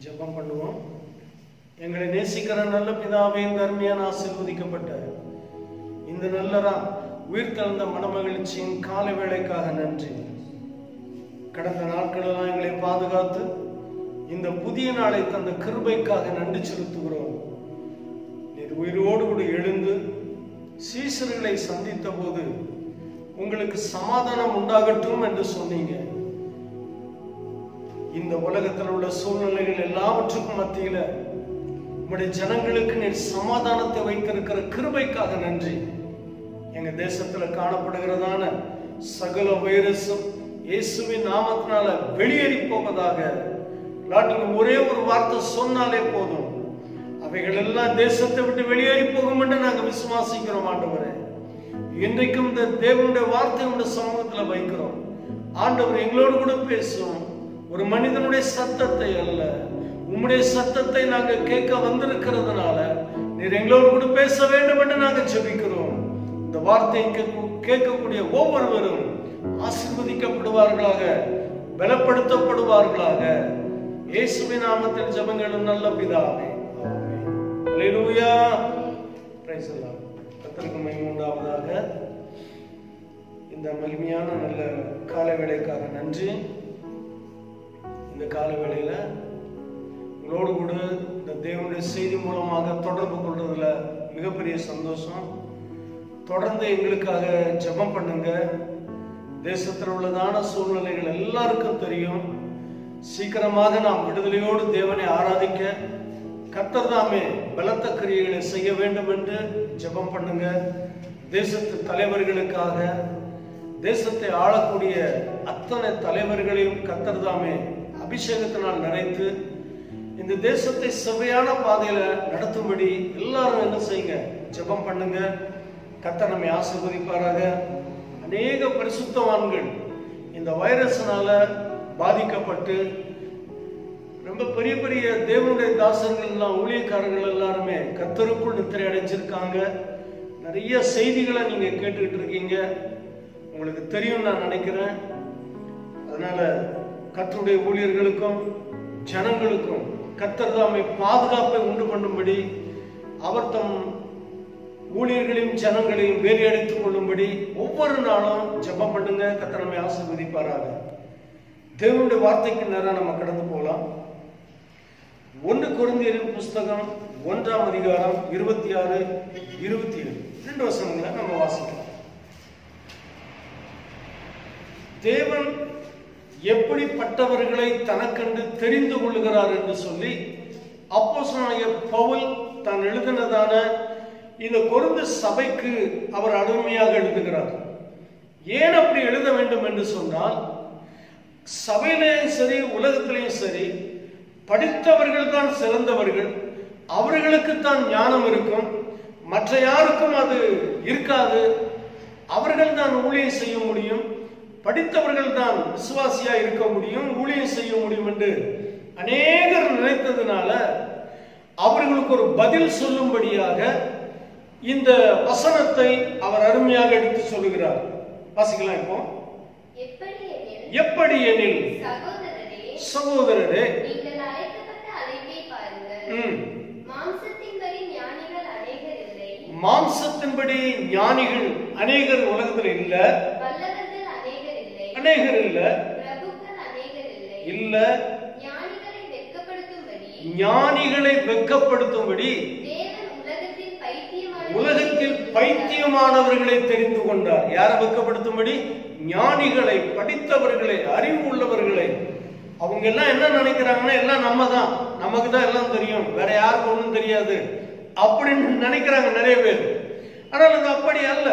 ஜெபம் பண்ணுவோம். எங்களை நேசிக்கிற நல்ல பிதாவே, தர்மியான ஆசீர்வதிக்கப்பட்ட இந்த நல்ல உயிர் தழுந்த மனமகிழ்ச்சியின் கால வேளைக்காக நன்றி. கடந்த நாட்களெல்லாம் எங்களை பாதுகாத்து இந்த புதிய நாளை தந்த கிருபைக்காக நன்றி செலுத்துகிறோம். நீர் உயிரோடு கூட எழுந்து சீசர்களை சந்தித்த போது உங்களுக்கு சமாதானம் உண்டாகட்டும் என்று சொன்னீங்க. இந்த உலகத்தில் உள்ள சூழ்நிலைகள் எல்லாவற்றுக்கும் மத்தியில உங்களுடைய ஜனங்களுக்கு நீர் சமாதானத்தை வைத்திருக்கிற கிருபைக்காக நன்றி. எங்க தேசத்துல காணப்படுகிறதான சகல வைரஸும் இயேசுவின் நாமத்தினால வெளியேறி போவதாக. நீங்க ஒரே ஒரு வார்த்தை சொன்னாலே போதும், அவைகள் எல்லாம் தேசத்தை விட்டு வெளியேறி போகும் என்று நாங்க விசுவாசிக்கிறோம். ஆண்டவரே, இன்றைக்கும் இந்த தேவனுடைய வார்த்தை உடைய சமூகத்துல வைக்கிறோம். ஆண்டவர் எங்களோடு கூட பேசும். ஒரு மனிதனுடைய சத்தத்தை அல்ல, உம்முடைய சத்தத்தை நாங்க கேட்க வந்திருக்கிறதுனால நீர் எங்களோடு கூட பேச வேண்டும் என்று நாங்க ஜெபிக்கிறோம். இந்த வார்த்தையை கேட்கக்கூடிய ஒவ்வொருவரும் ஆசீர்வதிக்கப்படுவார்களாக, பலப்படுத்தப்படுவார்களாக. இயேசுவின் நாமத்தில் ஜெபங்களும் நல்ல பிதாவே, ஆமென். அல்லேலூயா. Praise the Lord. கர்த்தருக்கு மகிமை உண்டாவதாக. இந்த மகிமையான நல்ல கால வேளைக்காக நன்றி. இந்த கால வேளையில உங்களோடு கூட இந்த தேவனுடைய செய்தி மூலமாக தொடர்பு கொள்றதுல மிகப்பெரிய சந்தோஷம். தொடர்ந்து எங்களுக்காக ஜெபம் பண்ணுங்க. தேசத்தில் உள்ளதான சூழ்நிலைகள் எல்லாருக்கும் தெரியும். சீக்கிரமாக நாம் விடுதலையோடு தேவனை ஆராதிக்க கர்த்தர் தாமே பலத்த கிரியைகளை செய்ய வேண்டும் என்று ஜெபம் பண்ணுங்க. தேசத்து தலைவர்களுக்காக, தேசத்தை ஆளக்கூடிய அத்தனை தலைவர்களையும் கர்த்தர் தாமே அபிஷேகத்தினால் நிறைத்து இந்த தேசத்தை செவ்வையான பாதையில நடத்தும்படி எல்லாரும் என்ன செய்யுங்க, ஜெபம் பண்ணுங்க. கர்த்தர் நம்மை ஆசீர்வதிப்பாராக. அநேக பரிசுத்தவான்கள் இந்த வைரஸ்னால பாதிக்கப்பட்டு ரொம்ப பெரிய பெரிய தேவனுடைய தாசர்கள் எல்லாம், ஊழியக்காரர்கள் எல்லாருமே கர்த்தருக்குள் நித்திரை அடைஞ்சிருக்காங்க. நிறைய செய்திகளை நீங்க கேட்டுக்கிட்டு இருக்கீங்க, உங்களுக்கு தெரியும் நான் நினைக்கிறேன். அதனால கர்த்தருடைய ஊழியர்களுக்கும் ஜனங்களுக்கும் கர்த்தர் தாமே பாதுகாப்பை உண்டு பண்ணும்படி, அவர் தம் ஊழியர்களையும் ஜனங்களையும் வேலையடைத்துக் கொள்ளும்படி ஒவ்வொரு நாளும் ஜெபம் பண்ணுங்க. கர்த்தர் நம்மை ஆசீர்வதிப்பாராக. தேவனுடைய வார்த்தைக்கு நேரம் நம்ம கடந்து போகலாம். 1 கொரிந்தியரின் புஸ்தகம் 1ஆம் அதிகாரம் 26, 27 2 வசனங்களை நம்ம வாசிக்கலாம். தேவன் எப்படிப்பட்டவர்களை தனக்கென்று தெரிந்து கொள்ளுகிறார் என்று சொல்லி அப்போஸ்தலனாகிய பவுல் தான் எழுதினதான இந்த கொரிந்து சபைக்கு அவர் அருமையாக எழுதுகிறார். ஏன் அப்படி எழுத வேண்டும் என்று சொன்னால், சபையிலேயும் சரி உலகத்திலேயும் சரி படித்தவர்கள் தான் சிறந்தவர்கள். அவர்களுக்கு தான் ஞானம் இருக்கும், மற்ற யாருக்கும் அது இருக்காது. அவர்கள் தான் ஊழியம் செய்ய முடியும், படித்தவர்கள் தான் விசுவாசியா இருக்க முடியும், ஊழியம் செய்ய முடியும் என்று அநேகர் நினைத்ததுனால அவர்களுக்கு ஒரு பதில் சொல்லும்படியாக இந்த வசனத்தை அவர் அருமையாக எடுத்து சொல்லுகிறார். வாசிக்கலாம். இப்போ எப்படி எனில் சகோதரரே, நீங்கள் அழைக்கப்பட்ட அழைப்பை பாருங்கள். மாம்சத்தின்படி ஞானிகள் அநேகர் இல்லை. மாம்சத்தின்படி ஞானிகள் அநேகர் உலகத்தில் இல்ல, வல்லவர்கள் அநேகர் இல்லை, அநேகர் இல்ல, பிரபுக்கள் அநேகர் இல்லை, இல்ல. ஞானிகளை வெட்கப்படுத்தும்படி, ஞானிகளை வெட்கப்படுத்தும்படி உலகத்தில் பைத்தியமானவர்களை தெரிந்து கொண்டார். யாரை வெட்கப்படுத்தும்படி? ஞானிகளை, படித்தவர்களை, அறிவு உள்ளவர்களை. அவங்க எல்லாம் என்ன நினைக்கிறாங்கன்னா, எல்லாம் நம்ம தான், நமக்கு தான் எல்லாம் தெரியும், வேற யாருக்கும் ஒன்றும் தெரியாது அப்படின்னு நினைக்கிறாங்க நிறைய பேர். ஆனால் அது அப்படி அல்ல.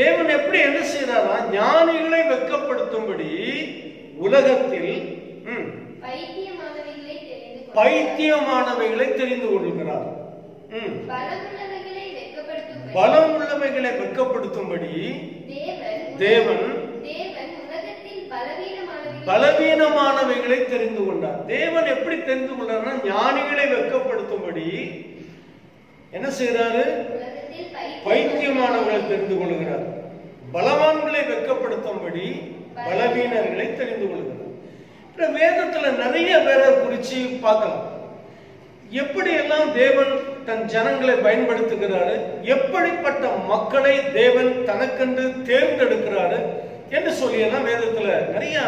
தேவன் எப்படி என்ன செய்யறாரா, ஞானிகளை வெட்கப்படுத்தும்படி உலகத்தில் பைத்தியமானவைகளை தெரிந்து கொள்கிறார். பலம் உள்ளவைகளை வெட்கப்படுத்தும்படி தேவன் பலவீனமானவைகளை தெரிந்து கொண்டார். தேவன் எப்படி தெரிந்து கொண்டார்னா, ஞானிகளை வெட்கப்படுத்தும்படி என்ன செய்யறாரு, பைத்தியமானவர்களை தெரிந்து கொள்கிறார். பலவான்களை வெட்கப்படுத்தும்படி பலவீனர்களை தெரிந்து கொள்கிறார். வேதத்துல நிறைய பேரை குறித்து வச்சு பார்க்கலாம். எப்படியெல்லாம் தேவன் தன் ஜனங்களை பயன்படுத்துகிறாரு, எப்படிப்பட்ட மக்களை தேவன் தனக்கென்று தேர்ந்தெடுக்கிறாரு என்று சொல்லியெல்லாம் வேதத்துல நிறைய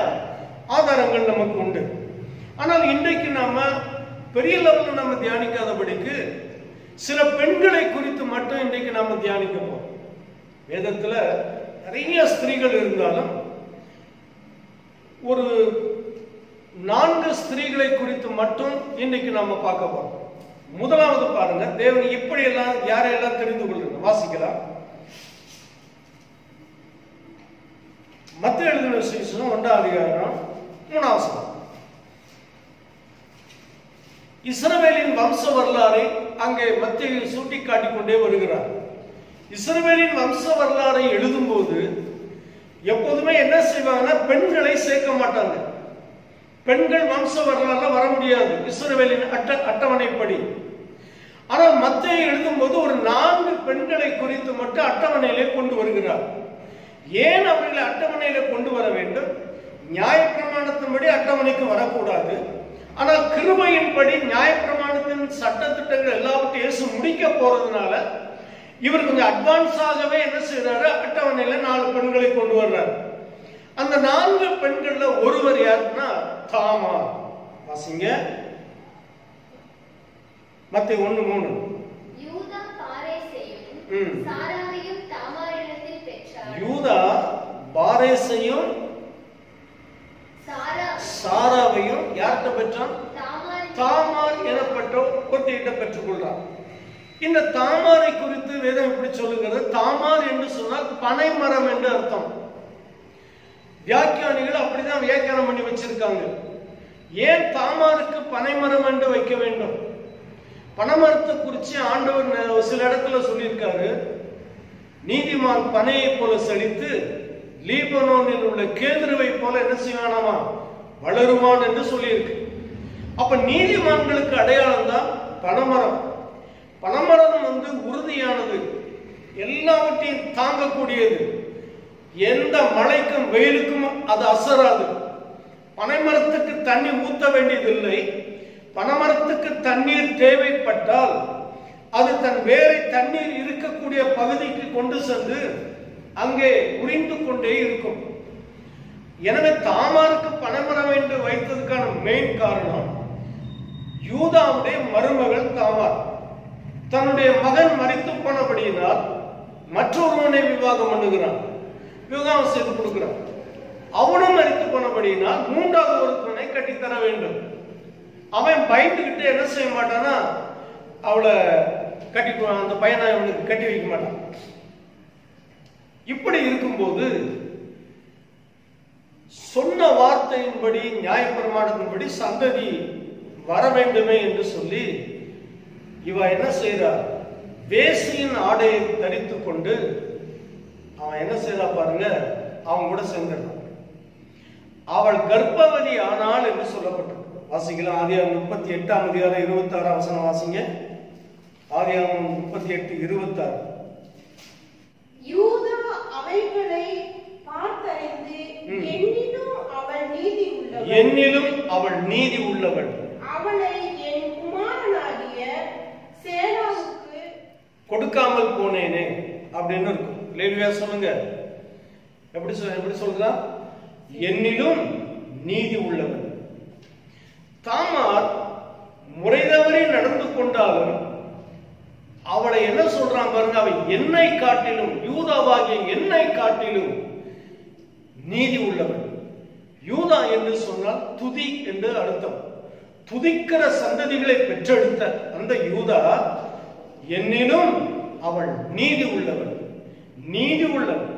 ஆதாரங்கள் நமக்கு உண்டு. ஆனால் இன்றைக்கு நாம பெரிய லெவலில் நம்ம தியானிக்காதபடிக்கு சில பெண்களை குறித்து மட்டும் இன்றைக்கு நாம தியானிக்க போறோம். வேதத்துல நிறைய ஸ்திரீகள் இருந்தாலும் ஒரு 4 ஸ்திரீகளை குறித்து மட்டும் இன்னைக்கு நாம பார்க்க போறோம். முதலாவது பாருங்க, தேவன் இப்படி எல்லாம் யாரையெல்லாம் தெரிந்து கொள்ளுங்க. வாசிக்கலாம். மத்தேயு எழுதின சுவிசேஷம் 1ஆம் அதிகாரம் 3ஆம் வசனம். இஸ்ரவேலின் வம்ச வரலாறை அங்கே மத்தேயு சுட்டி காட்டிக் கொண்டே வருகிறார். இஸ்ரவேலின் வம்ச வரலாறை எழுதும் போது எப்போதுமே என்ன செய்வாங்கன்னா, பெண்களை சேர்க்க மாட்டாங்க. பெண்கள் வம்ச வரலாறுல வர முடியாது இஸ்ரவேலின் அட்டவணைப்படி. ஆனால் மத்தேயு எழுதும் போது ஒரு 4 பெண்களை குறித்து மட்டும் அட்டவணையிலே கொண்டு வருகிறார். ஏன் அவர்களை அட்டவணையில கொண்டு வர வேண்டும்? நியாயப்பிரமாணத்தின்படி அட்டவணைக்கு வரக்கூடாது. ஆனால் கிருபையின்படி நியாயப்பிரமாணத்தின் சட்டத்திட்டங்கள் எல்லாவற்றையும் இயேசு முடிக்க போறதுனால இவர் கொஞ்சம் அட்வான்ஸாகவே என்ன செய்யறாரு, அட்டவணையில 4 பெண்களை கொண்டு வர்றாரு. அந்த 4 பெண்கள்ல ஒருவர் யாருன்னா தாமார். வாசிங்க மத்தேயு 1:3. யூதா பாரேசையும் சாராவையும் தாமாரிடத்தில் பெற்றார். யூதா பாரேசையும் சாராவையும் யார்கிட்ட பெற்றான்? தாமார் எனப்பட்ட ஒருத்தியிட்ட பெற்றுக் கொள்றான். இந்த தாமாரை குறித்து வேதம் எப்படி சொல்லுகிறது? தாமார் என்று சொன்னால் பனைமரம் என்று அர்த்தம். வியாக்கியானிகள் அப்படிதான் வியாக்கியானம் பண்ணி வச்சிருக்காங்க. ஏன் தாமாருக்கு பனைமரம் என்று வைக்க வேண்டும்? பனைமரத்தை குறித்து ஆண்டவர் சில இடத்துல சொல்லியிருக்காரு, நீதிமான் பனையை போல செழித்து லீபனோனில் உள்ள கேதுருவை போல என்ன செய்வானாமா, வளருவான் என்று சொல்லியிருக்கு. அப்ப நீதிமான்களுக்கு அடையாளம் தான் பனைமரம். பனைமரம் உறுதியானது, எல்லாவற்றையும் தாங்கக்கூடியது, எந்த மழைக்கும் வெயிலுக்கும் அது அசராது. பனைமரத்துக்கு தண்ணி ஊத்த வேண்டியதில்லை. பனைமரத்துக்கு தண்ணீர் தேவைப்பட்டால் அது தன் வேரை தண்ணீர் இருக்கக்கூடிய பகுதிக்கு கொண்டு சென்று அங்கே உறிந்து கொண்டே இருக்கும். எனவே தாமாருக்கு பனைமரம் என்று வைத்ததுக்கான மெயின் காரணம், யூதாவுடைய மருமகள் தாமார் தன்னுடைய மகன் மரித்து போனபடியினால் மற்றொருவனை விவாகம் பண்ணுகிறான், விவாகம் செய்து கொடுக்கிறான். அவனும் மரித்து போனபடியினால் 3வது ஒருத்தனை கட்டித்தர வேண்டும். அவன் பயந்துகிட்டு என்ன செய்ய மாட்டானா, அவளை கட்டி அந்த பையனை அவனுக்கு கட்டி வைக்க மாட்டான். இப்படி இருக்கும்போது சொன்ன வார்த்தையின்படி நியாயப்பிரமாணத்தின்படி சந்ததி வர வேண்டுமே என்று சொல்லி இவ என்ன செய்யறார், வேசியின் ஆடையை தரித்துக் கொண்டு அவன் என்ன செய்யறா பாருங்க, அவன் கூட சென்றான். அவள் கர்ப்பவதி ஆனாள் என்று சொல்லப்பட்டது. வாசிக்கலாம். ஆதியாகமம் 38ஆம் அதிகாரம் 26ஆம் வசனம் வாசிங்க. ஆதியாகமம் 38:26. யூதா அவைகளை பார்த்தறிந்து என்னிலும் அவள் நீதி உள்ளவள், அவளை என் குமாரனாகிய சேராவுக்கு கொடுக்காமல் போனேனே அப்படின்னு இருக்கும். லேவியா சொல்லுங்க, எப்படி சொல்றா? என்னிலும் நீதி உள்ளவள். தாமார் முறைதவறி நடந்து கொண்டாலும் அவளை என்ன சொல்றான் பாருங்க, அவள் என்னை காட்டிலும், யூதாவாகிய என்னை காட்டிலும் நீதி உள்ளவள். யூதா என்று சொன்னால் துதி என்று அர்த்தம். துதிக்கிற சந்ததிகளை பெற்றெடுத்த அந்த யூதா என்னிலும் அவள் நீதி உள்ளவள். நீதி உள்ளவள்.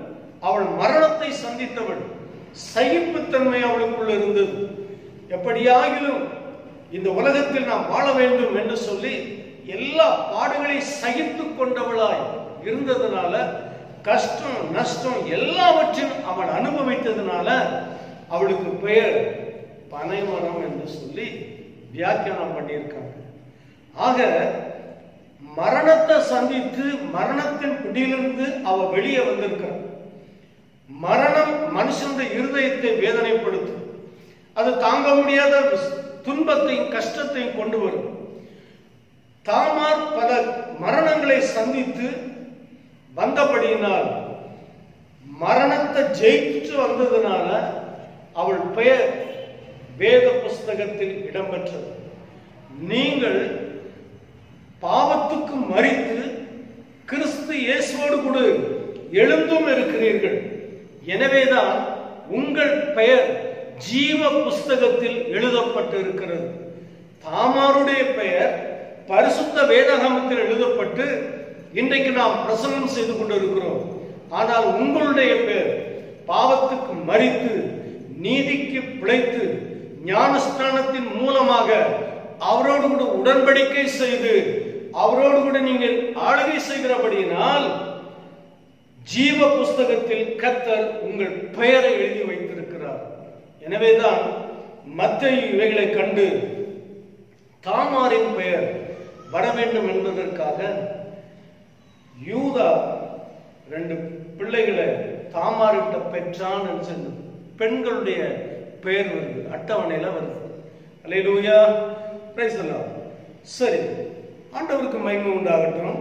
அவள் மரணத்தை சந்தித்தவள். சகிப்புத்தன்மை அவளுக்குள்ள இருந்தது. எப்படியாகிலும் இந்த உலகத்தில் நாம் வாழ வேண்டும் என்று சொல்லி எல்லா பாடுகளை சகித்துக் கொண்டவளாய் இருந்ததுனால, கஷ்டம் நஷ்டம் எல்லாவற்றையும் அவள் அனுபவித்ததுனால அவளுக்கு பெயர் பனைமரம் என்று சொல்லி வியாக்கியானம் பண்ணியிருக்காங்க. ஆக மரணத்தை சந்தித்து மரணத்தின் பிடியிலிருந்து அவ வெளியே வந்திருக்கிறார். மரணம் மனுஷனுடைய இருதயத்தை வேதனைப்படுத்தும். அது தாங்க முடியாத துன்பத்தையும் கஷ்டத்தையும் கொண்டு வரும். தாமார் பல மரணங்களை சந்தித்து வந்தபடியினால், மரணத்தை ஜெயிச்சு வந்ததுனால அவள் பெயர் வேத புஸ்தகத்தில் இடம்பெற்றது. நீங்கள் பாவத்துக்கு மரித்து கிறிஸ்து இயேசுவோடு கூட எழுந்தும் இருக்கிறீர்கள். எனவேதான் உங்கள் பெயர் ஜீவ புஸ்தகத்தில் எழுதப்பட்டு இருக்கிறது. தாமாருடைய பெயர் பரிசுத்த வேதாகமத்தில் எழுதப்பட்டு இன்றைக்கு நாம் பிரசங்கம் செய்து கொண்டிருக்கிறோம். ஆனால் உங்களுடைய பெயர் பாவத்துக்கு மரித்து நீதிக்கு பிழைத்து ஞானஸ்நானத்தின் மூலமாக அவரோடு கூட உடன்படிக்கை செய்து அவரோடு கூட நீங்கள் ஆளுகை செய்கிறபடியினால் ஜீவ புஸ்தகத்தில் கர்த்தர் உங்கள் பெயரை எழுதி வைத்திருக்கிறார். எனவேதான் மத்தேயு இவைகளை கண்டு தாமாரின் பெயர் வர வேண்டும் என்பதற்காக யூதா 2 பிள்ளைகளை தாமாரிட்ட பெற்றான் என்று சொல்லி பெண்களுடைய பெயர் வருது, அட்டவணையில வருது. அல்லேலூயா, பிரைஸ் தி லார்ட். சரி, ஆண்டவருக்கு மகிமை உண்டாகட்டும்.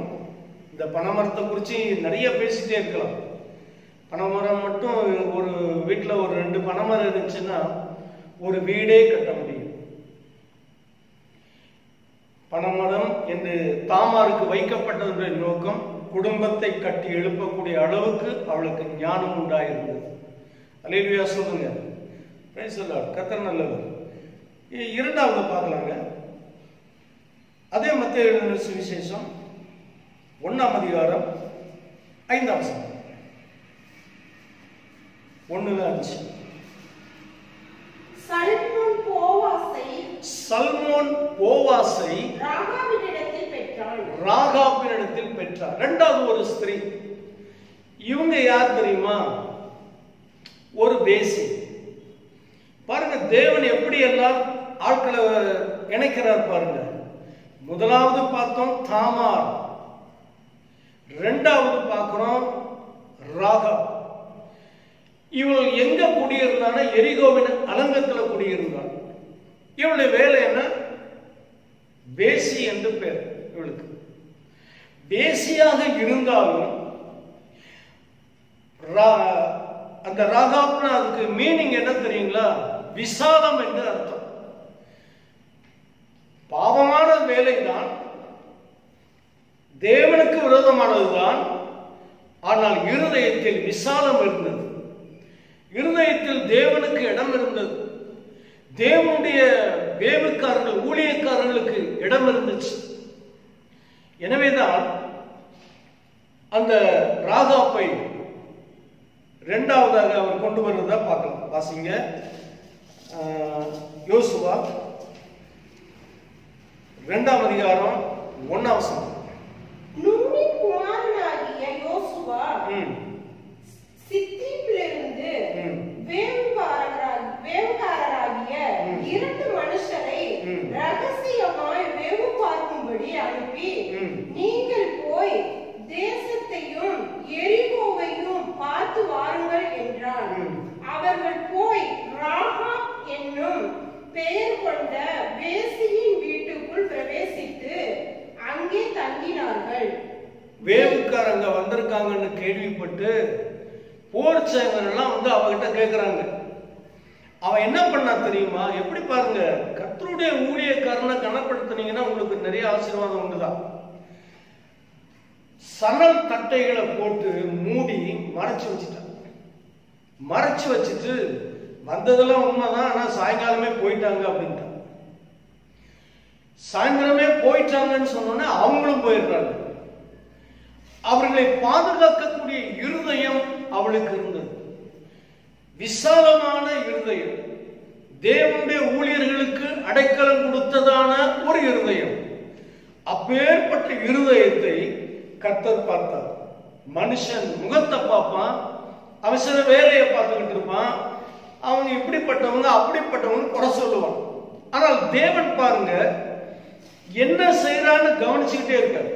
இந்த பனைமரத்தை குறித்து நிறைய பேசிட்டே இருக்கலாம். பனைமரம் மட்டும் ஒரு வீட்டில் ஒரு 2 பனைமரம் இருந்துச்சுன்னா ஒரு வீடே கட்ட முடியும். பனைமரம் என்று தாமாருக்கு வைக்கப்பட்டதுடைய நோக்கம் குடும்பத்தை கட்டி எழுப்பக்கூடிய அளவுக்கு அவளுக்கு ஞானம் உண்டாயிருந்தது. அல்லேலூயா சொல்லுங்க, பிரைஸ் தி லார்ட். கர்த்தர் நல்லவர். இரண்டாவது பார்க்கலாங்க. அதே மத்தேயு எழுதின சுவிசேஷம் 1ஆம் அதிகாரம் 5ஆம் வசனம். 1:5. சல்மோன் போவாசை ராகாபினிடத்தில் பெற்றார். இரண்டாவது ஒரு ஸ்திரீ. இவங்க யார் தெரியுமா? ஒரு வேசி. பாருங்க, தேவன் எப்படி எல்லாம் ஆட்களை இணைக்கிறார் பாருங்க. முதலாவது பார்த்தோம் தாமார், இரண்டாவது பார்க்கிறோம் ராகா. இவள் எங்க குடியிருந்தான? எரிகோவின் அலங்கத்தில் குடியிருந்தாள். இவளுடைய வேலை என்ன? வேசி என்று பேர் இவளுக்கு. வேசியாக இருந்தாலும் அந்த ராகாப்னா அதுக்கு மீனிங் என்ன தெரியுங்களா? விசாலம் என்று அர்த்தம். பாவமான வேலைதான், தேவனுக்கு விரோதமானதுதான். ஆனால் இருதயத்தில் விசாலம் இருந்தது. இருதயத்தில் தேவனுக்கு இடம் இருந்தது. தேவனுடைய வேவுக்காரர்கள் ஊழியக்காரர்களுக்கு இடம் இருந்துச்சு. எனவேதான் அந்த ராகாப்பை இரண்டாவதாக அவர் கொண்டு வருவதா பார்க்கலாம். வாசிங்க, யோசுவா 2ஆம் அதிகாரம் 1ஆம் வசனம். நூனின் குமாரனாகிய யோசுவா சித்தீமிலிருந்து வேவுகாரராகிய 2 மனுஷரை ரகசியமாய் வேவு பார்க்கும்படி அனுப்பி, நீங்கள் போய் தேசத்தையும் எரிகோவையும் பார்த்து வாருங்கள் என்றார். அவர்கள் போய் ராகாப் என்னும் பெயர் கொண்ட வேசியின் வீட்டுக்குள் பிரவேசித்து அங்கே தங்கினார்கள். வேவுக்காரங்க வந்திருக்காங்கன்னு கேள்விப்பட்டு போர் சேவரெல்லாம் அவகிட்ட கேட்கிறாங்க. அவன் என்ன பண்ணா தெரியுமா? எப்படி பாருங்க, கர்த்தருடைய ஊழியக்காரனை கனப்படுத்தினீங்கன்னா உங்களுக்கு நிறைய ஆசீர்வாதம் உண்டுதான். சணல் தட்டைகளை போட்டு மூடி மறைச்சு வச்சுட்டான். மறைச்சு வச்சுட்டு வந்ததெல்லாம் உண்மைதான், ஆனா சாயங்காலமே போயிட்டாங்க அப்படின்ட்டான். சாயங்காலமே போயிட்டாங்கன்னு சொன்னோன்னே அவங்களும் போயிடுறாங்க. அவர்களை பாதுகாக்கக்கூடிய இருதயம் அவளுக்கு இருந்தது. விசாலமான இருதயம், தேவனுடைய ஊழியர்களுக்கு அடைக்கலம் கொடுத்ததான ஒரு இருதயம். அப்பேற்பட்ட இருதயத்தை கர்த்தர் பார்த்தார். மனுஷன் முகத்தை பார்ப்பான், அவன் சில வேலையை பார்த்துக்கிட்டு இருப்பான், அவங்க இப்படிப்பட்டவங்க அப்படிப்பட்டவங்க குறை சொல்லுவான். ஆனால் தேவன் பாருங்க என்ன செய்யறான்னு கவனிச்சுக்கிட்டே இருக்காரு.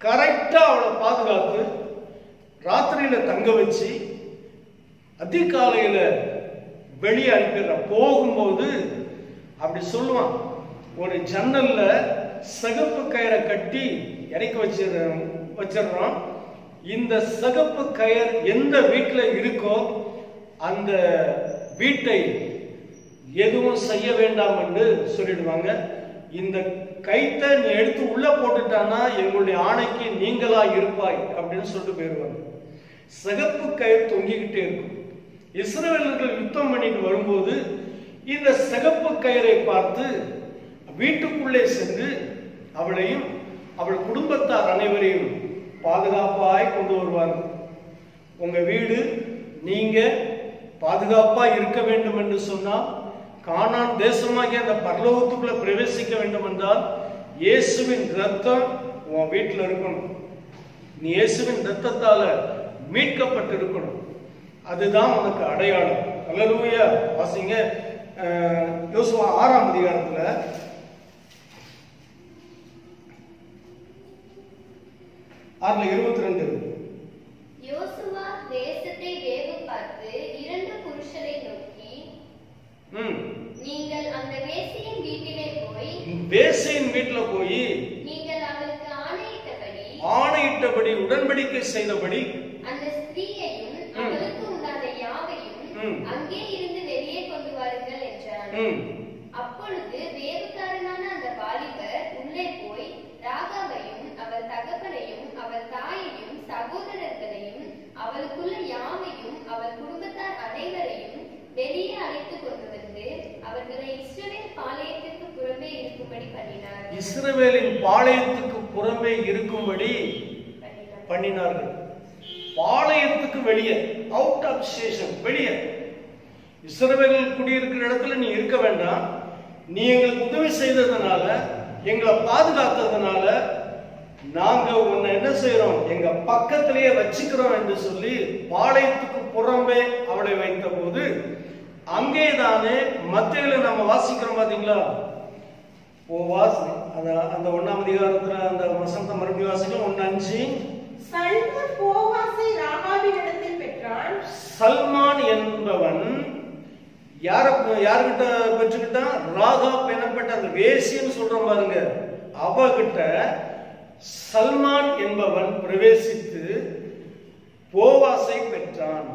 கரெக்டா அவளை பாதுகாத்து ராத்திரியில தங்க வச்சு அதிகாலையில வெளியே அனுப்பிடுற. போகும்போது அப்படி சொல்லுவான். ஒரு ஜன்னல்ல சகப்பு கயிறை கட்டி இறக்கி வச்சிடறோம். இந்த சகப்பு கயிறு எந்த வீட்டுல இருக்கோ அந்த வீட்டை எதுவும் செய்ய வேண்டாம் என்று சொல்லிடுவாங்க. இந்த கைத்தை நீ எடுத்து உள்ள போட்டுட்டானா எங்களுடைய ஆணைக்கு நீங்களா இருப்பாய் அப்படின்னு சொல்லிட்டு போயிடுவாங்க. சகப்பு கயிறு தொங்கிக்கிட்டே இருக்கும். இஸ்ரவேலர்கள் யுத்தம் பண்ணிட்டு வரும்போது இந்த சகப்பு கயிறை பார்த்து வீட்டுக்குள்ளே சென்று அவளையும் அவள் குடும்பத்தார் அனைவரையும் பாதுகாப்பாய் கொண்டு வருவாங்க. உங்க வீடு நீங்க பாதுகாப்பா இருக்க வேண்டும் என்று சொன்னால், கானான் தேசமாகிய அந்த பரலோகத்துக்குள்ள பிரவேசிக்க வேண்டும் என்றால் இயேசுவின் ரத்தம் உன் வீட்டில் இருக்கணும். நீ இயேசுவின் ரத்தத்தால மீட்கப்பட்டு இருக்கணும். அதுதான் உனக்கு அடையாளம். அல்லேலூயா. வாசிங்க யோசுவா 6ஆம் அதிகாரத்துல 6:22. யோசுவா தேசத்தை வேவு பார்த்து 2 புருஷரை நோக்கி, நீங்கள் அந்த வேசியின் வீட்டிலே போய் நீங்கள் அவளுக்கு ஆணையிட்டபடி உடன்படிக்கை செய்தபடி அந்த ஸ்திரீயையும் அவளுக்கு உண்டான யாவையும் அங்கே இருந்து வெளியே கொண்டு வாருங்கள் என்றான். அப்பொழுது வேவுக்காரனான அந்த வாலிபர் உள்ளே போய் ராகாவையும் அவள் தகப்பனையும் அவள் தாயையும் சகோதரர்களையும் அவளுக்குள்ள யாவையும் அவள் குடும்பத்தார் அனைவரையும் வெளியே அழைத்து கொண்டு வந்து அவர்களை இஸ்ரவேல் பாளையத்துக்கு புறம்பே இருக்கும்படி பண்ணினார். இஸ்ரவேலின் பாளையத்துக்கு புறம்பே இருக்கும்படி பண்ணினார்கள். பாளையத்துக்கு வெளியே, அவுட் ஆஃப் ஸ்டேஷன், வெளியே. இஸ்ரவேல் குடியிருக்கிற இடத்துல நீ இருக்க வேண்டாம். நீ எங்களுக்கு உதவி செய்ததுனால, எங்களை பாதுகாத்ததுனால நாங்க உன்னை என்ன செய்யறோம், எங்க பக்கத்திலேயே வச்சுக்கிறோம் என்று சொல்லி பாளையத்துக்கு புறம்பே அவளை வைத்த போது, அங்கேதானே மத்தேயுல நம்ம வாசிக்கிறோம் பாத்தீங்களா, அந்த 1ஆம் அதிகாரத்துல அந்த வசனத்தை மறுபடியும் வாசிக்கலாம். 1:5. சல்மான் போவாசை ராகாவினிடத்தில் பெற்றான். சல்மான் என்பவன் யாருகிட்ட பெற்றுக்கிட்டான்? ராகாப் எனப்பட்ட அந்த வேசின்னு சொல்றோம் பாருங்க, அவகிட்ட சல்மான் என்பவன் பிரவேசித்து போவாசை பெற்றான்.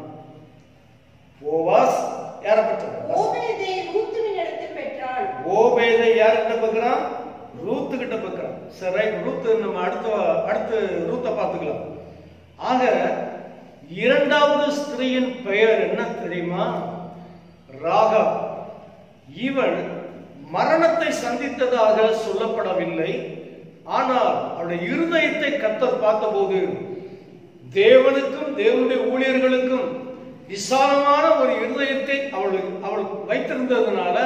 போவாஸ் யாரை பெற்றான்? ஓபேதை ரூத்துவினிடத்தில் பெற்றான். ஓபேதை யார்கிட்ட பெற்றான்? ரூத்து கிட்ட பெற்றான். சரி, ரைட். ரூத்து நம்ம அடுத்து ரூத்தை பார்த்துக்கலாம். ஆக இரண்டாவது ஸ்திரீயின் பெயர் என்ன தெரியுமா? ராகா. இவள் மரணத்தை சந்தித்ததாக சொல்லப்படவில்லை. ஆனால் அவளுடைய இருதயத்தை கர்த்தர் பார்த்தபோது தேவனுக்கும் தேவனுடைய ஊழியர்களுக்கும் விசாலமான ஒரு இருதயத்தை அவள் வைத்திருந்ததுனால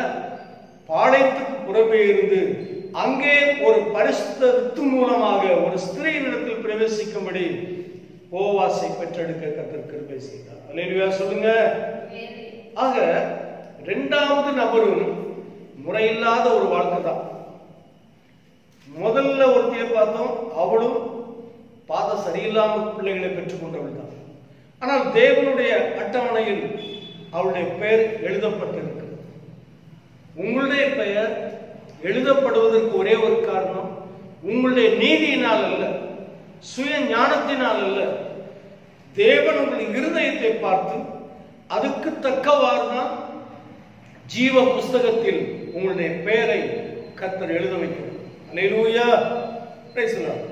பாளையத்துக்கு புறம்பே இருந்து அங்கே ஒரு பரிசுத்த ரித்து மூலமாக ஒரு ஸ்திரீயினிடத்தில் பிரவேசிக்கும்படி போவாசை பெற்றெடுக்க கர்த்தர் கிருபை செய்தார். அல்லேலூயா சொல்லுங்க. ஆக இரண்டாவது நபரும் முறையில்லாத ஒரு வாழ்க்கை தான். முதல்ல ஒருத்தியை பார்த்தோம், அவளும் பாத சரியில்லாமல் பிள்ளைகளை பெற்றுக் கொண்டவள் தான். ஆனால் தேவனுடைய அட்டவணையில் அவளுடைய பெயர் எழுதப்பட்டிருக்கு. உங்களுடைய பெயர் எழுதப்படுவதற்கு ஒரே ஒரு காரணம், உங்களுடைய நீதியினால் அல்ல, சுய ஞானத்தினால் அல்ல. தேவன் உங்களுடைய இருதயத்தை பார்த்து அதுக்கு தக்கவாறு தான் ஜீவ புஸ்தகத்தில் உங்களுடைய பெயரை கர்த்தர் எழுத வைக்கிறார். அல்லேலூயா, பிரைஸ் தி லார்ட்.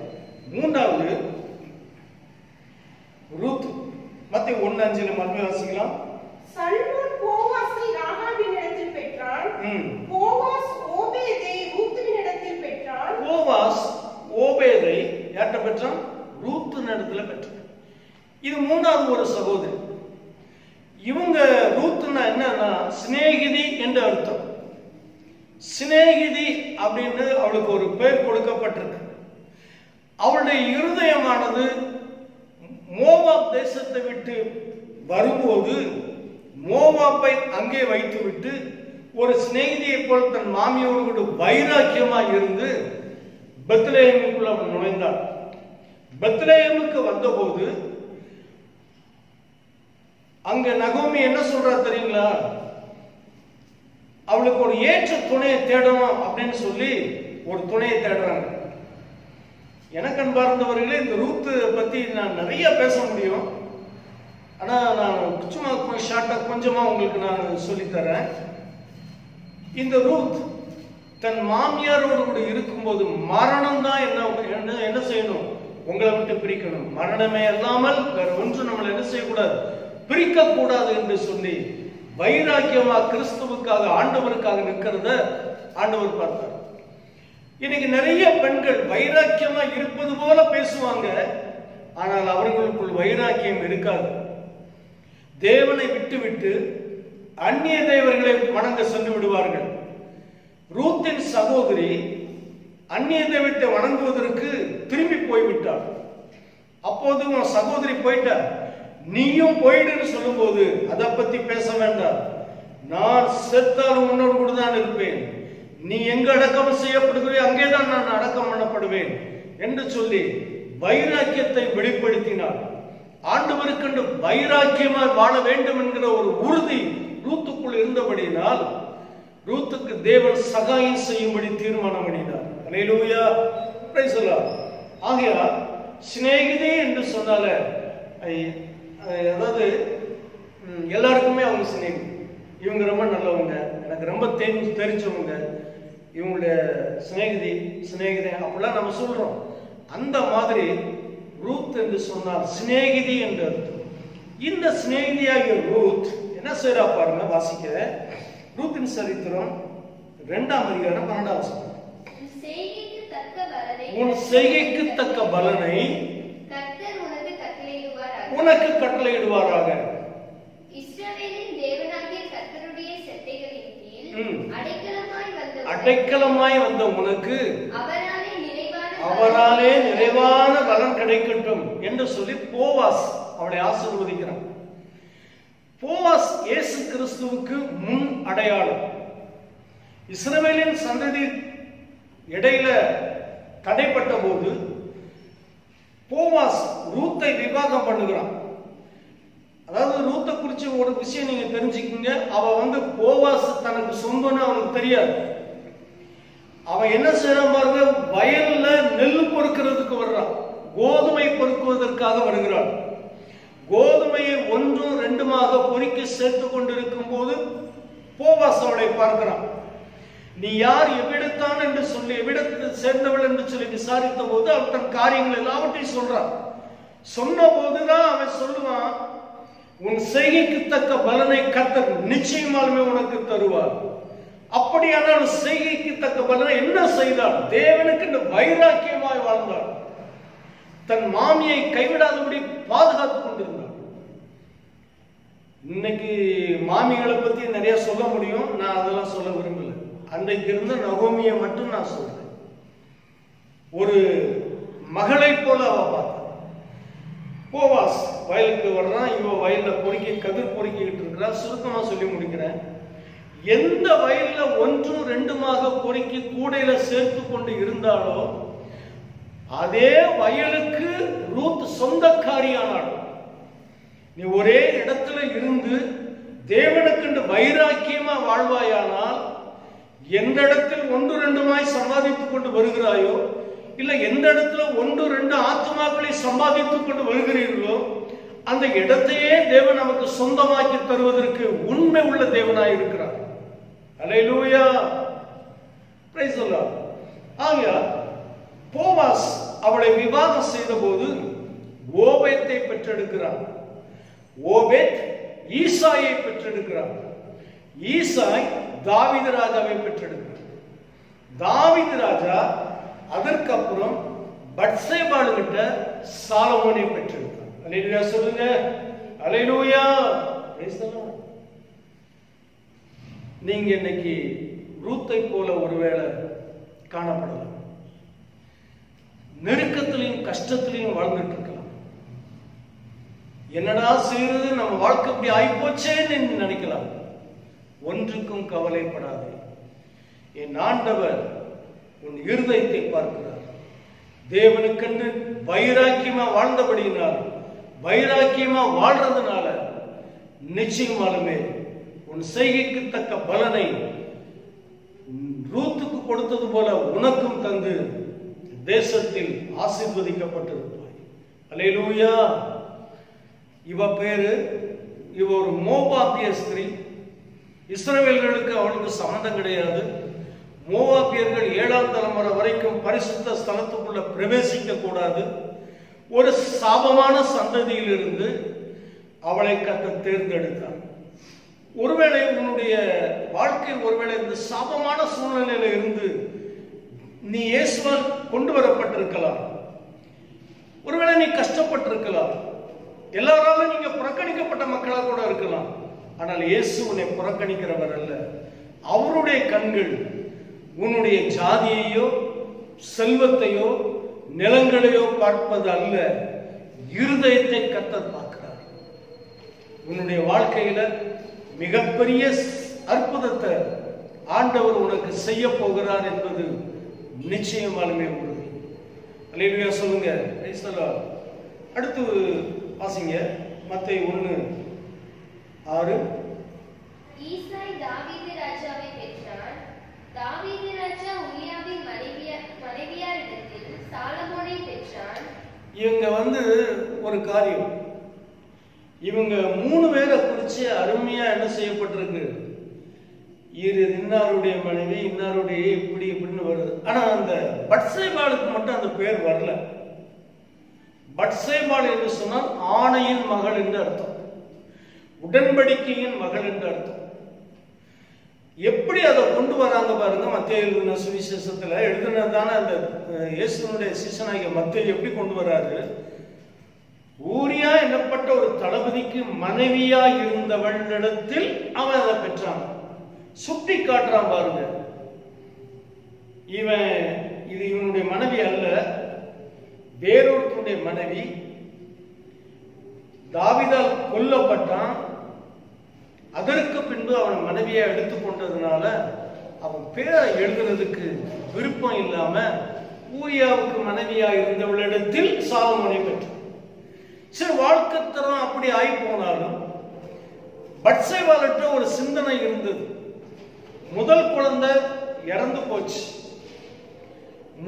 மூன்றாவது ரூத். மத்தேயு 1:5 மறுபடியும் வாசிக்கலாம். சல்மான் போவாசை ராகாவினிடத்தில் பெற்றான். போவாஸ் ஓபேதை ரூத்துவினிடத்தில் பெற்றான். போவாஸ் ஓபேதை யார்கிட்ட பெற்றான்? ரூத்துனிடத்துல பெற்றான். இது மூணாவது ஒரு சகோதரி. இவங்க ரூத்துனா என்னன்னா சிநேகிதி என்று அர்த்தம். சிநேகிதி அப்படின்னு அவளுக்கு ஒரு பெயர் கொடுக்கப்பட்டிருக்கு. அவளுடைய இருதயமானது மோவாப் தேசத்தை விட்டு வரும்போது மோவாப்பை அங்கே வைத்துவிட்டு ஒரு சிநேகிதியை போல் தன் மாமியோடு கூட வைராக்கியமாக இருந்து பெத்லெஹேமுக்குள்ள அவள் நுழைந்தாள். பெத்லெஹேமுக்கு வந்தபோது அங்க நகோமி என்ன சொல்றா தெரியுங்களா? அவளுக்கு ஒரு ஏற்ற துணையை தேடணும் அப்படின்னு சொல்லி ஒரு துணையை தேடுறாங்க. எனக்கு அன்பார்ந்தவர்களே, இந்த ரூத்து பத்தி நான் நிறைய பேச முடியும். ஆனா நான் சும்மா ஷார்ட்டா கொஞ்சமா உங்களுக்கு நான் சொல்லித்தரேன். இந்த ரூத் தன் மாமியாரோடு கூட இருக்கும்போது மரணம் தான் என்ன செய்யணும், உங்களை விட்டு பிரிக்கணும். மரணமே இல்லாமல் வேற ஒன்று நம்மளை என்ன செய்யக்கூடாது, பிரிக்க கூடாது என்று சொல்லி வைராக்கியமா கிறிஸ்துவுக்காக ஆண்டவருக்காக நிற்கிறத ஆண்டவர் பார்த்தார். இன்னைக்கு நிறைய பெண்கள் வைராக்கியமா இருப்பது போல பேசுவாங்க, ஆனால் அவர்களுக்குள் வைராக்கியம் இருக்காது. தேவனை விட்டுவிட்டு அந்நிய தேவர்களை வணங்க சென்று விடுவார்கள். ரூத்தின் சகோதரி அந்நிய தெய்வத்தை வணங்குவதற்கு திரும்பி போய்விட்டார். அப்போது உன் சகோதரி போயிட்டார், நீயும் போயிடுன்னு சொல்லும் போது அதை பத்தி பேச வேண்டாம், நான் செத்தாலும் உன்னோடு கூட தான் இருப்பேன், நீ எங்க அடக்கம் செய்யப்படுகிறோ அங்கேதான் நான் அடக்கம் பண்ணப்படுவேன் என்று சொல்லி வைராக்கியத்தை வெளிப்படுத்தினார். ஆண்டவருக்கென்று வைராக்கியமாய் வாழ வேண்டும் என்கிற ஒரு உறுதி ரூத்துக்குள் இருந்தபடியினால் ரூத்துக்கு தேவன் சகாயம் செய்யும்படி தீர்மானம் பண்ணினார். அல்லேலூயா, பிரைஸ் தி லார்ட். ஆகையால் சிநேகிதி என்று சொன்னால அதாவது எல்லாருக்குமே அவங்க சிநேகிதி, இவங்க ரொம்ப நல்லவங்க, எனக்கு ரொம்ப தெரிஞ்சவங்க, இவங்களுடைய சிநேகிதி அப்படிலாம் நம்ம சொல்றோம். அந்த மாதிரி ரூத் என்று சொன்னால் சிநேகிதி என்று அர்த்தம். இந்த சிநேகிதியாகிய ரூத் என்ன செய்யறா பாருங்க, வாசிக்க ரூத்தின் சரித்திரம் 2ஆம் அதிகாரம் 12ஆம் வசனம். உன் செய்கைக்கு தக்க பலனை உனக்கு கட்டளையிடுவாராக. இஸ்ரவேலின் தேவனாகிய கர்த்தருடைய சட்டைகளின் கீழ் அடைக்கலமாய் வந்த உனக்கு அவராலே நிறைவான பலன் கிடைக்கட்டும் என்று சொல்லி போவாஸ் அவளை ஆசீர்வதிக்கிறான். போவாஸ் இயேசு கிறிஸ்துவுக்கு முன் அடையாளம். இஸ்ரவேலின் சந்ததி இடையில தடைப்பட்ட போது போவாஸ் ரூத்தை விவாகம் பண்ணுகிறான். அதாவது ரூத்தை குறிச்சு ஒரு விஷயம் நீங்க தெரிஞ்சுக்கீங்க, அவ போவாஸ் தனக்கு சொந்தம்னு அவனுக்கு தெரியாது. அவன் என்ன செய்யறான் பாருங்க, வயல்ல நெல் பொறுக்கிறதுக்கு வர்றான், கோதுமை பொறுக்குவதற்காக வருகிறான். கோதுமையை 1 2 பொறுக்கி சேர்த்து கொண்டிருக்கும் போது போவாஸ் அவளை பார்க்கிறான். நீ யார், எவ்விடத்தான் என்று சொல்லி, எவ்விடத்தை சேர்ந்தவள் என்று சொல்லி விசாரித்த போது அவன் தன் காரியங்கள் எல்லாவற்றையும் சொல்றான். சொன்ன போதுதான் அவன் சொல்லுவான், உன் செய்கைக்கு தக்க பலனை கர்த்தர் நிச்சயமாலுமே உனக்கு தருவார். அப்படியானால் செய்கைக்கு தக்க பலனை என்ன செய்தாள்? தேவனுக்கு இந்த வைராக்கியமாய் வாழ்ந்தாள். தன் மாமியை கைவிடாதபடி பாதுகாத்துக் கொண்டிருந்தாள். இன்னைக்கு மாமிகளை பத்தி நிறைய சொல்ல முடியும், நான் அதெல்லாம் சொல்ல விரும்பல. அன்றைக்கு இருந்த நகோமியை மட்டும் நான் சொல்றேன். ஒரு மகளை போல அவ பார்த்தா. போவாஸ் வயலுக்கு வர்றான், இவ வயல்ல கதிர் பொறுக்கிட்டு இருக்கிறா. சுருக்கமா சொல்லி முடிக்கிறேன். எந்த வயல்ல 1 2 பொறுக்கி கூடையில சேர்த்து கொண்டு இருந்தாலோ அதே வயலுக்கு ரூத் சொந்தக்காரியானாள். நீ ஒரே இடத்துல இருந்து தேவனுக்கு வைராக்கியமா வாழ்வாயானால், எந்த இடத்தில் 1 2 சம்பாதித்துக் கொண்டு வருகிறாயோ, இல்ல எந்த இடத்துல 1 2 ஆத்துமாக்களை சம்பாதித்துக் கொண்டு வருகிறீர்களோ, அந்த இடத்தையே தேவன் நமக்கு சொந்தமாக்கி தருவதற்கு உண்மை உள்ள தேவனாய் இருக்கிறார். அல்லேலூயா, பிரைஸ் தி லார்ட். ஆகையால் போவாஸ் அவளை விவாகம் செய்த போது ஓபேத்தை பெற்றெடுக்கிறான். ஓபேத் ஈசாயை பெற்றெடுக்கிறான். ஈசாய் தாவீது ராஜாவை பெற்றெடுக்கிறார். தாவீது ராஜா அதற்கப்புறம் பத்சேபாள் கிட்ட சாலமோனை பெற்றெடுத்தார். அல்லேலூயா சொல்லுங்க, அல்லேலூயா, பிரைஸ் தி லார்ட். நீங்க இன்னைக்கு ரூத்தை போல ஒருவேளை காணப்படலாம். நெருக்கத்திலையும் கஷ்டத்திலையும் வாழ்ந்துட்டு இருக்கலாம். என்னடா செய்யறது, நம்ம வாழ்க்கை இப்படி ஆயிப்போச்சேன்னு நினைக்கலாம். ஒன்றுக்கும் கவலைப்படாதே, என் ஆண்டவர் உன் இருதயத்தை பார்க்கிறார். தேவனுக்கென்று வைராக்கியமா வாழ்ந்தபடியினால், வைராக்கியமா வாழ்றதுனால நிச்சயமாலுமே உன் செய்கைக்கு தக்க பலனை ரூத்துக்கு கொடுத்தது போல உனக்கும் தந்து தேசத்தில் ஆசீர்வதிக்கப்பட்டிருப்பாய். அல்லேலூயா. இவ பேரு, இவ ஒரு மோவாபிய ஸ்திரீ. இஸ்ரவேலர்களுக்கு அவளுக்கு சம்பந்தம் கிடையாது. மோவாபியர்கள் 7ஆம் தலைமுறை வரைக்கும் பரிசுத்த ஸ்தலத்துக்குள்ள பிரவேசிக்க கூடாது. ஒரு சாபமான சந்ததியிலிருந்து அவளை கர்த்தர் தேர்ந்தெடுத்தார். ஒருவேளை உன்னுடைய வாழ்க்கையில் ஒருவேளை இந்த சாபமான சூழ்நிலையில இருந்து நீ இயேசுவால் கொண்டு வரப்பட்டிருக்கலாம். ஒருவேளை நீ கஷ்டப்பட்டிருக்கலாம். எல்லாராலும் நீங்க புறக்கணிக்கப்பட்ட மக்களாக கூட இருக்கலாம். ஆனால் இயேசு உன்னை புறக்கணிக்கிறவர் அல்ல. அவருடைய கண்கள் உன்னுடைய ஜாதியையோ செல்வத்தையோ நிலங்களையோ பார்ப்பது அல்ல, இருதயத்தை கர்த்தர் பார்க்கிறார். உன்னுடைய வாழ்க்கையில மிகப்பெரிய அற்புதத்தை ஆண்டவர் உனக்கு செய்ய போகிறார் என்பது நிச்சயமாலுமே உறுதி. அல்லேலூயா சொல்லுங்க. அடுத்து வாசிங்க மத்தேயு 1:6. ஈசாய் தாவீது ராஜாவை பெற்றான். தாவீது ராஜா உரியாவின் மனைவியாரிடத்தில் சாலமோனை பெற்றான். இவங்க ஒரு காரியம், இவங்க 3 பேரை குறிச்சு அருமையா என்ன செய்யப்பட்டிருக்கு, இன்னாருடைய மனைவி இன்னாருடைய இப்படி இப்படின்னு வருது. ஆனா அந்த பட்சேபாளுக்கு மட்டும் அந்த பேர் வரல. பட்சேபாள் என்று சொன்னால் ஆணையின் மகள் என்று அர்த்தம், உடன்படிக்கையின் மகள் என்று அர்த்தம். எப்படி அதை கொண்டு வராங்க பாருங்க. மத்தேயு சுவிசேஷத்துல எழுதுனதான அந்த இயேசுனுடைய சீசனாகிய மத்தேயு எப்படி கொண்டு வராரு. ஊரியா என்னப்பட்ட ஒரு தளபதிக்கு மனைவியா இருந்தவளிடத்தில் அவன் அதை பெற்றான். சுட்டி காட்டுறான் பாருங்க. இது இவனுடைய மனைவி அல்ல, வேறொருத்தனுடைய மனைவி. தாவீதால் கொல்லப்பட்டான். அதற்கு பின்பு அவன் மனைவியை எடுத்துக்கொண்டதுனால அவன் பேரை எழுதுறதுக்கு விருப்பம் இல்லாம ஊரியாவுக்கு மனைவியா இருந்தவளிடத்தில் சாலமோனை பெற்றான். சரி, வாழ்க்கை தரம் அப்படி ஆகி போனாலும் பட்சேபாளுக்கு ஒரு சிந்தனை இருந்தது. முதல் குழந்தை இறந்து போச்சு.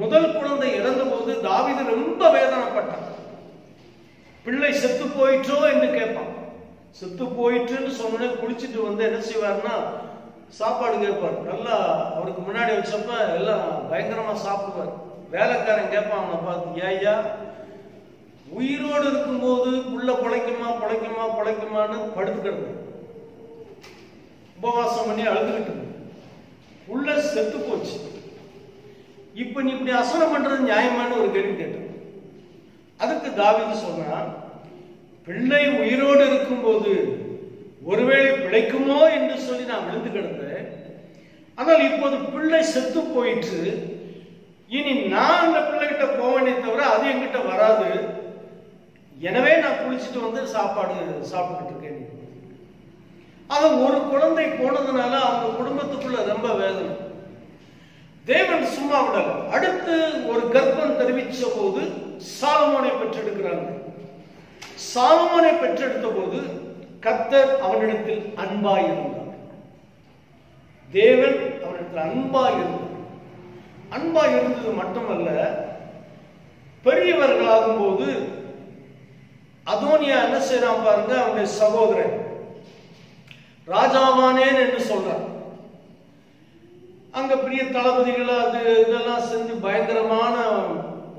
முதல் குழந்தை இறந்த போது தாவீது ரொம்ப வேதனைப்பட்டான். பிள்ளை செத்து போயிற்றோ என்று கேட்பான். செத்து போயிட்டுன்னு சொன்ன குளிச்சுட்டு என்ன செய்வார்னா சாப்பாடு கேட்பார். நல்லா அவருக்கு முன்னாடி வச்சப்ப எல்லாம் பயங்கரமா சாப்பிடுவார். வேலைக்காரன் கேட்பான் அவனை பார்த்து, ஐயா உயிரோடு இருக்கும்போது புள்ள பொழைக்குமா பொழைக்குமா பொழைக்குமான்னு படுத்து கிடந்து உபவாசம் பண்ணி அழுதுகிட்டு புள்ள செத்து போச்சு, இப்ப நீ இப்படி அசனம் பண்றது நியாயமான ஒரு கேள்வி கேட்டான். அதுக்கு தாவீது சொன்னான், பிள்ளை உயிரோடு இருக்கும்போது ஒருவேளை பிழைக்குமோ என்று சொல்லி நான் விழுந்து கிடந்தேன். ஆனால் இப்போது பிள்ளை செத்து போயிட்டு இனி நான் அந்த பிள்ளைகிட்ட போவேனே தவிர அது என்கிட்ட வராது. எனவே நான் குளிச்சுட்டு சாப்பாடு சாப்பிட்டுட்டு இருக்கேன். அது ஒரு குழந்தை போனதுனால அவங்க குடும்பத்துக்குள்ள ரொம்ப வேதனை. தேவன் சும்மா விடல. அடுத்து ஒரு கர்ப்பம் தெரிவிச்ச போது சாலமோனை பெற்றெடுக்கிறாங்க. சாலமோனை பெற்றெடுத்த போது கர்த்தர் அவனிடத்தில் அன்பாய் இருந்தார். தேவன் அவனிடத்தில் அன்பாய் இருந்தார். அன்பாய் இருந்தது மட்டுமல்ல, பெரியவர்களாகும் போது அதோனியா என்ன செய்யறான் பாருங்க. அவனுடைய சகோதரன் ராஜாவானேன் என்று சொல்றான். அங்க பெரிய தளபதிகள் அது இதெல்லாம் செஞ்சு பயங்கரமான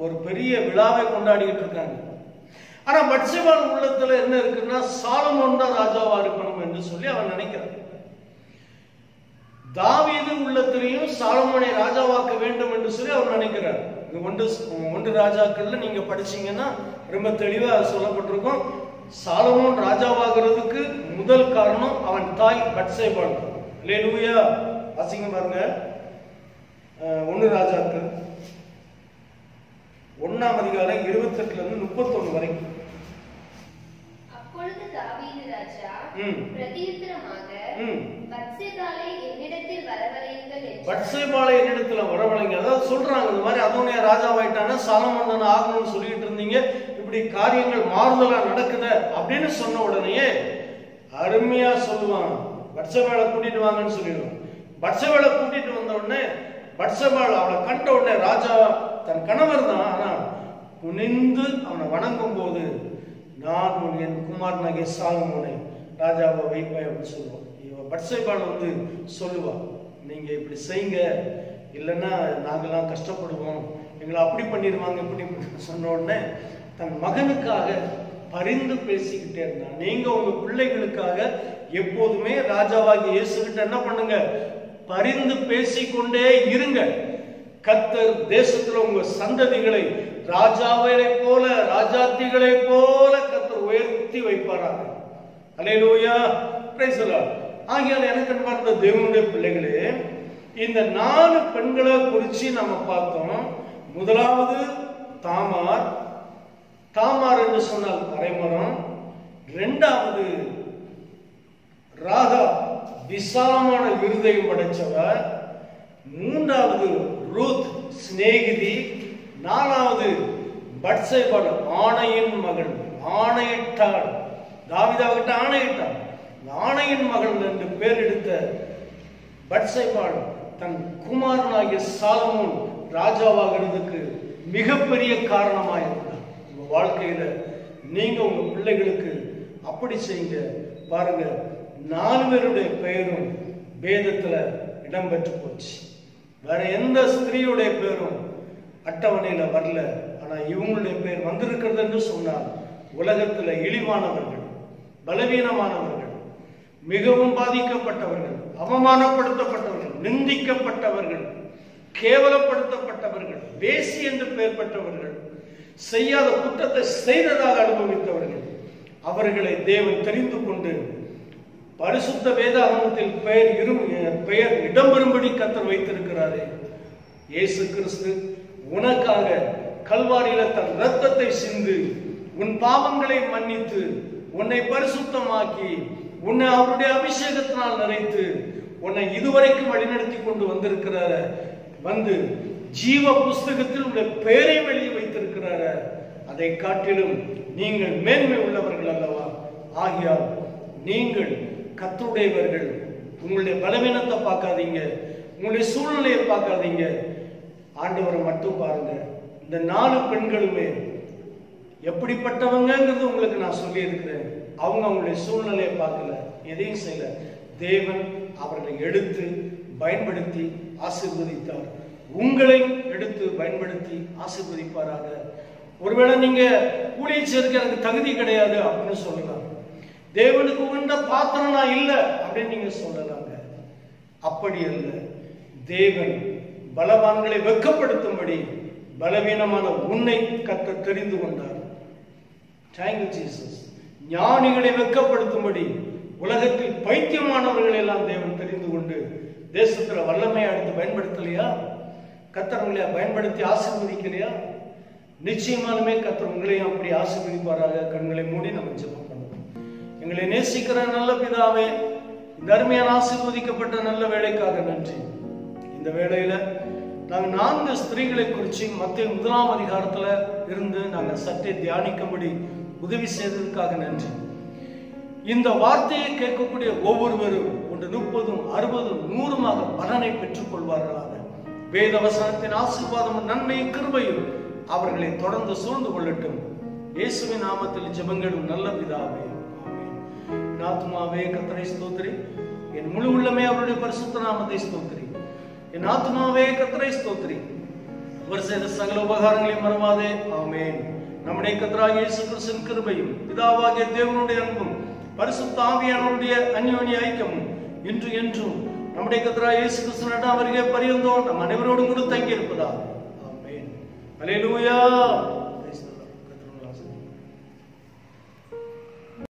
ஒரு பெரிய விழாவை கொண்டாடிக்கிட்டு இருக்காங்க. ஆனா பட்சேபாள் உள்ளத்துல என்ன இருக்குன்னா, சாலமோன் தான் ராஜாவா இருக்கணும் என்று சொல்லி அவன் நினைக்கிறான். தாவீது உள்ளத்திலையும் சாலமோனை ராஜாவாக்க வேண்டும் என்று சொல்லி அவர் நினைக்கிறார். ஒன்று ராஜாக்கள்ல நீங்க படிச்சீங்கன்னா ரொம்ப தெளிவா சொல்லப்பட்டிருக்கும். சாலமோன் ராஜாவாகிறதுக்கு முதல் காரணம் அவன் தாய் பட்சேபாள். அல்லேலூயா. வாசிங்க பாருங்க. 1 ராஜாக்கள் 1ஆம் அதிகாரம் 28 இருந்து 31 வரைக்கும். அப்பொழுது தாவீது ராஜா பிரதியுத்தரமாக, பத்சேபாளை என்னிடத்தில் வரவழையுங்கள் என்றார். பத்சேபாளை என்னிடத்தில் வரவழைங்க. அதாவது சொல்றாங்க, இந்த மாதிரி அதோனியா ராஜாவாயிட்டானா சாலமோன் தானே ஆகணும்னு சொல்லிட்டு இருந்தீங்க, இப்படி காரியங்கள் மாறுதலா நடக்குத அப்படின்னு சொன்ன உடனே அருமையா சொல்லுவான், பத்சேபாளை கூட்டிட்டு வாங்கன்னு சொல்லிடுவான். பத்சேபாளை கூட்டிட்டு வந்த உடனே பத்சேபாள் அவளை கண்ட உடனே ராஜா தன் கணவர் தான், ஆனா குனிந்து அவனை வணங்கும் போது நான் என் குமாரனாகிய சாலமோனை ராஜாவை வைப்பேன் அப்படின்னு சொல்லுவான். இவன் பத்சேபாள் வந்து சொல்லுவா, நீங்க இப்படி செய்யுங்க, இல்லைன்னா நாங்கெல்லாம் கஷ்டப்படுவோம், எங்களை அப்படி பண்ணிடுவாங்க இப்படி சொன்ன உடனே தன் மகனுக்காக பரிந்து பேசிக்கிட்டே இருந்தான். நீங்க உங்க பிள்ளைகளுக்காக எப்போதுமே ராஜாவாகி இயேசுகிட்ட என்ன பண்ணுங்க, பரிந்து பேசிக்கொண்டே இருங்க. கர்த்தர் தேசத்துல உங்க சந்ததிகளை ராஜாவை போல ராஜாத்திகளை போல கர்த்தர் உயர்த்தி வைப்பாராக. அல்லேலூயா, பிரைஸ் தி லார்ட். ஆகையால் எனக்கு பார்த்த தேவனுடைய பிள்ளைகளே, இந்த 4 பெண்களை குறிச்சு நம்ம பார்த்தோம். முதலாவது தாமார். தாமார் என்று சொன்னால் அரைமரம். இரண்டாவது ராகா, விசாலமான இருதயம் படைச்சவர். மூன்றாவது ரூத், சிநேகிதி. நாலாவது பத்சேபாள், ஆணையின் மகள், ஆணையிட்டாள். தாவீதாவிட்ட ஆணையிட்டாள். ஆணையின் மகள் என்று பேர் எடுத்த பத்சேபாள் தன் குமாரனாகிய சாலமோன் ராஜாவாகிறதுக்கு மிகப்பெரிய காரணமாயிருந்தார். உங்க வாழ்க்கையில நீங்க உங்க பிள்ளைகளுக்கு அப்படி செய்யுங்க. பாருங்க, 4 பேருடைய பெயரும் வேதத்துல இடம்பெற்று போச்சு. வேற எந்த ஸ்திரீயுடைய பேரும் அட்டவணையில வரல. ஆனா இவங்களுடைய பெயர் வந்திருக்கிறது என்று சொன்னால் உலகத்துல இழிவானவர்கள், பலவீனமானவர்கள், மிகவும் பாதிக்கப்பட்டவர்கள், அவமானப்படுத்தப்பட்டவர்கள், நிந்திக்கப்பட்டவர்கள், கேவலப்படுத்தப்பட்டவர்கள், வேசி என்று பெயர் பெற்றவர்கள், செய்யாத குற்றத்தை செய்ததாக அனுபவித்தவர்கள், அவர்களை தேவன் தெரிந்து கொண்டு பரிசுத்த வேதாகமத்தில் பெயர் இடம்பெறும்படி கர்த்தர் வைத்திருக்கிறாரே. இயேசு கிறிஸ்து உனக்காக கல்வாரியில தன் இரத்தத்தை சிந்து உன் பாவங்களை மன்னித்து உன்னை பரிசுத்தமாக்கி உன்னை அவருடைய அபிஷேகத்தினால் நிறைத்து உன்னை இதுவரைக்கும் வழிநடத்தி கொண்டு வந்திருக்கிறார. வந்து ஜீவ புஸ்தகத்தில் உடைய பெயரை வெளியே வைத்திருக்கிறார. அதை காட்டிலும் நீங்கள் மேன்மை உள்ளவர்கள் அல்லவா? ஆகையால் நீங்கள் கர்த்தருடையவர்கள். உங்களுடைய பலவீனத்தை பார்க்காதீங்க, உங்களுடைய சூழ்நிலையை பார்க்காதீங்க, ஆண்டவரை மட்டும் பாருங்க. இந்த 4 பெண்களுமே எப்படிப்பட்டவங்கிறது உங்களுக்கு நான் சொல்லி இருக்கிறேன். அவங்க அவங்களுடைய சூழ்நிலையை பார்க்கல, எதையும் செய்யல. தேவன் அவர்களை எடுத்து பயன்படுத்தி ஆசீர்வதித்தார். உங்களை எடுத்து பயன்படுத்தி ஆசீர்வதிப்பாராக. ஒருவேளை நீங்க ஊழியம் செய்யறதுக்கு எனக்கு தகுதி கிடையாது அப்படின்னு சொல்லலாம். தேவனுக்கு உகந்த பாத்திரம் நான் இல்லை அப்படின்னு நீங்க சொல்லலாங்க. அப்படி அல்ல. தேவன் பலவான்களை வெட்கப்படுத்தும்படி பலவீனமான உன்னை கர்த்தர் தெரிந்து கொண்டார். Thank you Jesus. ஞானிகளை வெட்கப்படுத்தும்படி உலகத்தில் பைத்தியமானவர்கள் எல்லாம் தேவன் தெரிந்து கொண்டு தேசத்துல வல்லமையை எடுத்து பயன்படுத்தலையா? கர்த்தர் உங்களை பயன்படுத்தி ஆசீர்வதிக்கலையா? நிச்சயமாலுமே கர்த்தர் உங்களையும் அப்படி ஆசீர்வதிப்பாராக. கண்களை மூடி நம்ம ஜெபம் பண்ணுவோம். எங்களை நேசிக்கிற நல்ல பிதாவே, இந்த அருமையான ஆசீர்வதிக்கப்பட்ட நல்ல வேலைக்காக நன்றி. இந்த வேளையில நாங்கள் 4 ஸ்திரீகளை குறித்து மத்திய 1ஆம் அதிகாரத்துல இருந்து நாங்கள் சற்றே தியானிக்கும்படி உதவி செய்ததற்காக நன்றி. இந்த வார்த்தையை கேட்கக்கூடிய ஒவ்வொருவரும் 30, 60, 100 பலனை பெற்றுக் கொள்வார்களாக. வேத வசனத்தின் ஆசீர்வாதமும் நன்மையும் கிருபையும் அவர்களை தொடர்ந்து சூழ்ந்து கொள்ளட்டும். இயேசுவின் நாமத்தில் ஜெபங்களும் நல்ல பிதாவே, ஆமென். என் ஆத்துமாவே கர்த்தரை ஸ்தோத்திரி, என் முழு உள்ளமே அவருடைய பரிசுத்த நாமத்தை ஸ்தோத்திரி. என் ஆத்துமாவே கர்த்தரை ஸ்தோத்திரி, அவர் செய்த சகல உபகாரங்களையும் மறவாதே. ஆமென். நம்முடைய கர்த்தராகிய இயேசு கிறிஸ்துவின் கிருபையும் பிதாவாகிய தேவனுடைய அன்பும் பரிசுத்த ஆவியானவருடைய அன்யோன்ய ஐக்கியமும் இன்று என்றும் நம்முடைய கர்த்தராகிய இயேசு கிறிஸ்துவின் வருகை பரியந்தம் நம் அனைவரோடும் கூட தங்கி இருப்பதாக. ஆமென். அல்லேலூயா.